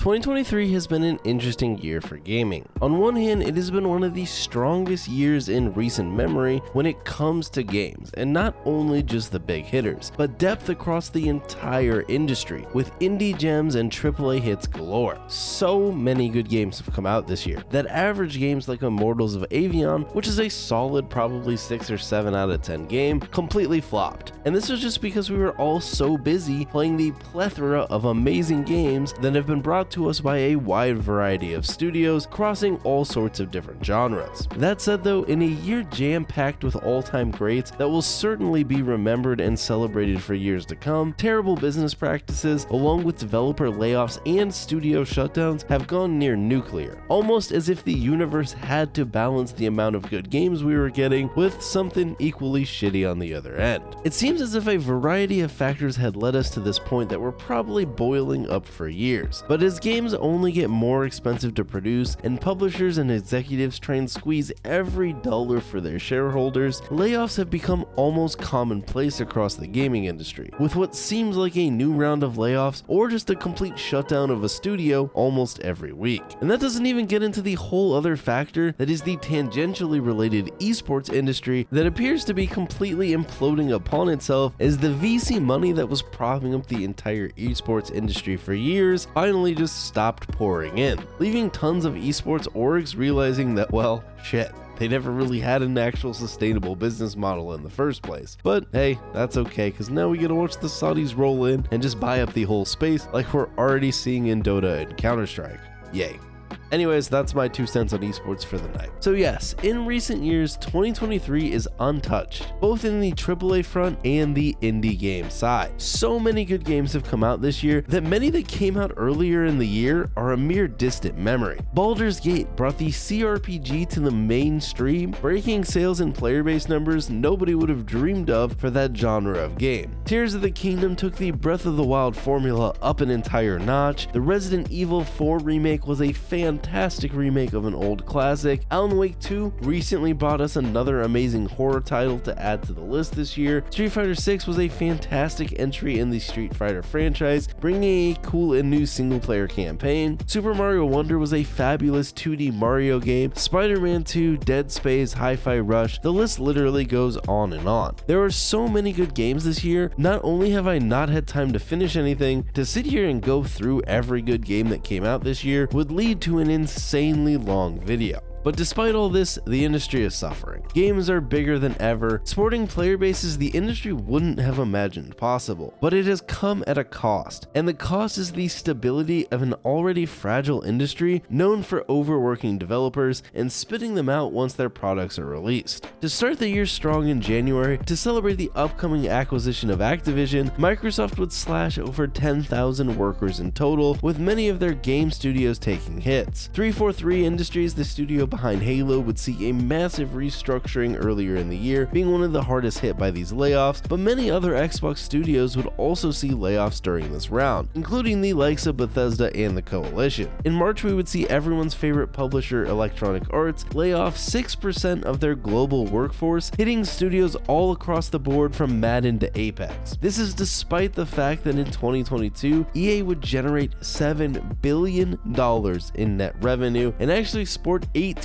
2023 has been an interesting year for gaming. On one hand, it has been one of the strongest years in recent memory when it comes to games, and not only just the big hitters, but depth across the entire industry, with indie gems and AAA hits galore. So many good games have come out this year that average games like Immortals of Aveum, which is a solid probably 6 or 7 out of 10 game, completely flopped. And this was just because we were all so busy playing the plethora of amazing games that have been brought to us by a wide variety of studios crossing all sorts of different genres. That said though, in a year jam-packed with all-time greats that will certainly be remembered and celebrated for years to come, terrible business practices along with developer layoffs and studio shutdowns have gone near nuclear, almost as if the universe had to balance the amount of good games we were getting with something equally shitty on the other end. It seems as if a variety of factors had led us to this point that were probably boiling up for years, but as games only get more expensive to produce and publishers and executives try and squeeze every dollar for their shareholders, layoffs have become almost commonplace across the gaming industry, with what seems like a new round of layoffs or just a complete shutdown of a studio almost every week. And that doesn't even get into the whole other factor that is the tangentially related esports industry that appears to be completely imploding upon itself as the VC money that was propping up the entire esports industry for years finally just stopped pouring in, leaving tons of esports orgs realizing that, well, shit, they never really had an actual sustainable business model in the first place. But hey, that's okay, because now we get to watch the Saudis roll in and just buy up the whole space like we're already seeing in Dota and Counter-Strike. Yay. Anyways, that's my 2 cents on esports for the night. So yes, in recent years, 2023 is untouched, both in the AAA front and the indie game side. So many good games have come out this year that many that came out earlier in the year are a mere distant memory. Baldur's Gate brought the CRPG to the mainstream, breaking sales and player base numbers nobody would have dreamed of for that genre of game. Tears of the Kingdom took the Breath of the Wild formula up an entire notch. The Resident Evil 4 remake was a fantastic remake of an old classic. Alan Wake 2 recently brought us another amazing horror title to add to the list this year. Street Fighter 6 was a fantastic entry in the Street Fighter franchise, bringing a cool and new single-player campaign. Super Mario Wonder was a fabulous 2D Mario game. Spider-Man 2, Dead Space, Hi-Fi Rush, the list literally goes on and on. There are so many good games this year. Not only have I not had time to finish anything, to sit here and go through every good game that came out this year would lead to an insanely long video. But despite all this, the industry is suffering. Games are bigger than ever, sporting player bases the industry wouldn't have imagined possible. But it has come at a cost, and the cost is the stability of an already fragile industry known for overworking developers and spitting them out once their products are released. To start the year strong in January, to celebrate the upcoming acquisition of Activision, Microsoft would slash over 10,000 workers in total, with many of their game studios taking hits. 343 Industries, the studio behind Halo, would see a massive restructuring earlier in the year, being one of the hardest hit by these layoffs, but many other Xbox studios would also see layoffs during this round, including the likes of Bethesda and the Coalition. In March, we would see everyone's favorite publisher, Electronic Arts, lay off 6% of their global workforce, hitting studios all across the board from Madden to Apex. This is despite the fact that in 2022, EA would generate $7 billion in net revenue and actually sport 18%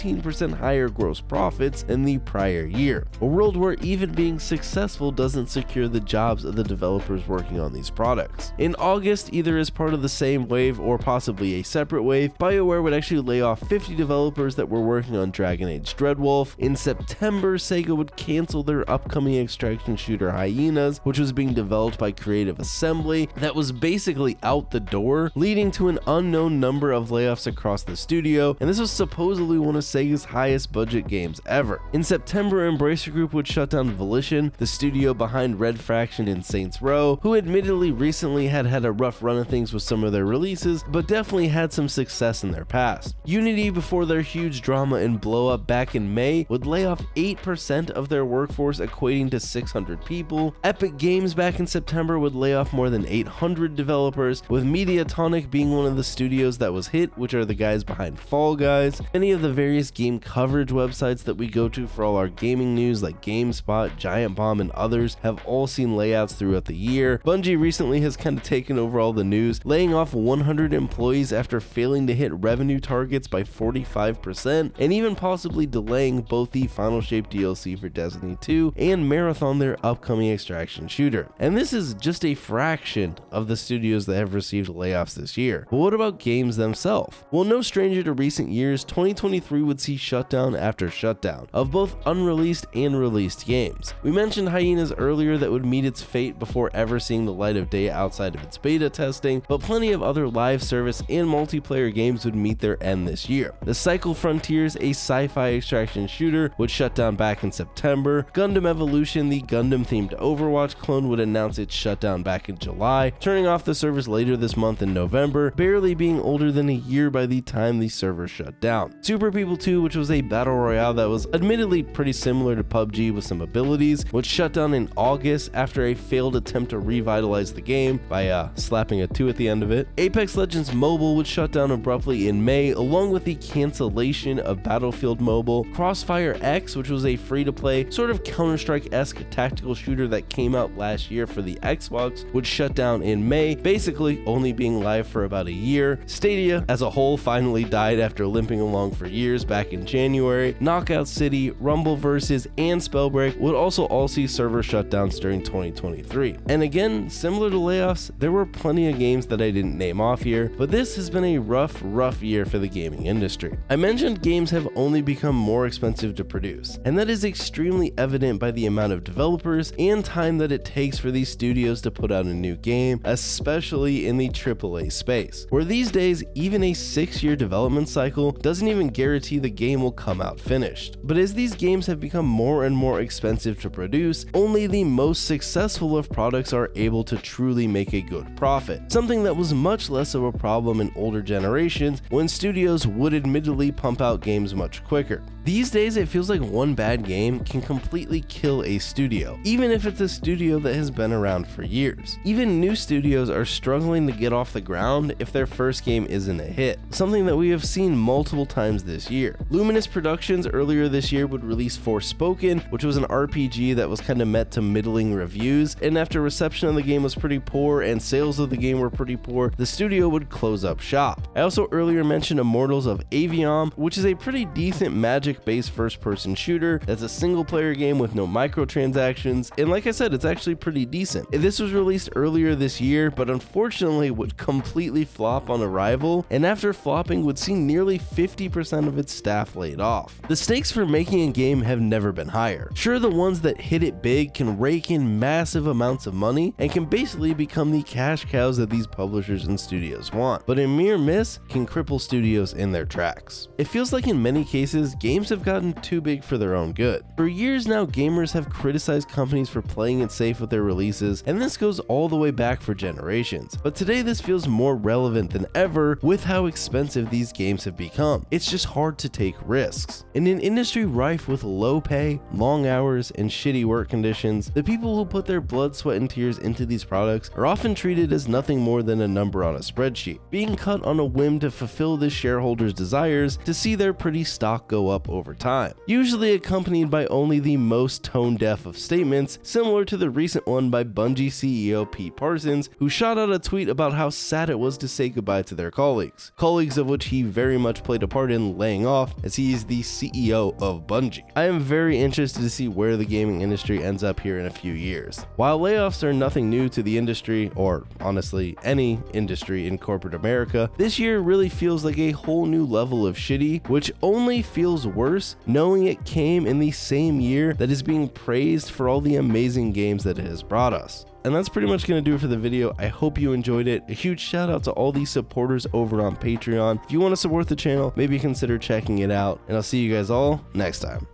higher gross profits than the prior year, a world where even being successful doesn't secure the jobs of the developers working on these products. In August, either as part of the same wave or possibly a separate wave, BioWare would actually lay off 50 developers that were working on Dragon Age Dreadwolf. In September, Sega would cancel their upcoming extraction shooter Hyenas, which was being developed by Creative Assembly, that was basically out the door, leading to an unknown number of layoffs across the studio, and this was supposedly one of Sega's highest budget games ever. In September, Embracer Group would shut down Volition, the studio behind Red Faction and Saints Row, who admittedly recently had a rough run of things with some of their releases, but definitely had some success in their past. Unity, before their huge drama and blow up back in May, would lay off 8% of their workforce, equating to 600 people. Epic Games back in September would lay off more than 800 developers, with Mediatonic being one of the studios that was hit, which are the guys behind Fall Guys. Many of the various various game coverage websites that we go to for all our gaming news like GameSpot, Giant Bomb, and others have all seen layouts throughout the year. Bungie recently has kind of taken over all the news, laying off 100 employees after failing to hit revenue targets by 45%, and even possibly delaying both the Final Shape DLC for Destiny 2 and Marathon, their upcoming extraction shooter. And this is just a fraction of the studios that have received layoffs this year. But what about games themselves? Well, no stranger to recent years, 2023 would see shutdown after shutdown of both unreleased and released games. We mentioned Hyenas earlier that would meet its fate before ever seeing the light of day outside of its beta testing, but plenty of other live service and multiplayer games would meet their end this year. The Cycle Frontiers, a sci-fi extraction shooter, would shut down back in September. Gundam Evolution, the Gundam-themed Overwatch clone, would announce its shutdown back in July, turning off the servers later this month in November, barely being older than a year by the time the server shut down. Super People 2, which was a battle royale that was admittedly pretty similar to PUBG with some abilities, would shut down in August after a failed attempt to revitalize the game by slapping a 2 at the end of it. Apex Legends Mobile would shut down abruptly in May, along with the cancellation of Battlefield Mobile. Crossfire X, which was a free-to-play, sort of Counter-Strike-esque tactical shooter that came out last year for the Xbox, would shut down in May, basically only being live for about a year. Stadia as a whole finally died after limping along for years back in January. Knockout City, Rumble Versus, and Spellbreak would also all see server shutdowns during 2023. And again, similar to layoffs, there were plenty of games that I didn't name off here, but this has been a rough year for the gaming industry. I mentioned games have only become more expensive to produce, and that is extremely evident by the amount of developers and time that it takes for these studios to put out a new game, especially in the AAA space, where these days even a 6-year development cycle doesn't even guarantee the game will come out finished. But as these games have become more and more expensive to produce, only the most successful of products are able to truly make a good profit, something that was much less of a problem in older generations when studios would admittedly pump out games much quicker. These days, it feels like one bad game can completely kill a studio, even if it's a studio that has been around for years. Even new studios are struggling to get off the ground if their first game isn't a hit, something that we have seen multiple times this year. Luminous Productions earlier this year would release Forspoken, which was an RPG that was kind of met to middling reviews, and after reception of the game was pretty poor and sales of the game were pretty poor, the studio would close up shop. I also earlier mentioned Immortals of Aveum, which is a pretty decent Magic-based first-person shooter that's a single-player game with no microtransactions, and like I said, it's actually pretty decent. This was released earlier this year, but unfortunately would completely flop on arrival, and after flopping would see nearly 50% of its staff laid off. The stakes for making a game have never been higher. Sure, the ones that hit it big can rake in massive amounts of money and can basically become the cash cows that these publishers and studios want, but a mere miss can cripple studios in their tracks. It feels like in many cases, games have gotten too big for their own good. For years now, gamers have criticized companies for playing it safe with their releases, and this goes all the way back for generations. But today this feels more relevant than ever with how expensive these games have become. It's just hard to take risks. In an industry rife with low pay, long hours, and shitty work conditions, the people who put their blood, sweat, and tears into these products are often treated as nothing more than a number on a spreadsheet, being cut on a whim to fulfill the shareholders' desires to see their pretty stock go up over time, usually accompanied by only the most tone-deaf of statements, similar to the recent one by Bungie CEO Pete Parsons, who shot out a tweet about how sad it was to say goodbye to their colleagues of which he very much played a part in laying off, as he is the CEO of Bungie. I am very interested to see where the gaming industry ends up here in a few years. While layoffs are nothing new to the industry, or honestly any industry in corporate America, this year really feels like a whole new level of shitty, which only feels worse knowing it came in the same year that is being praised for all the amazing games that it has brought us. And that's pretty much going to do it for the video. I hope you enjoyed it. A huge shout out to all these supporters over on Patreon. If you want to support the channel, maybe consider checking it out, and I'll see you guys all next time.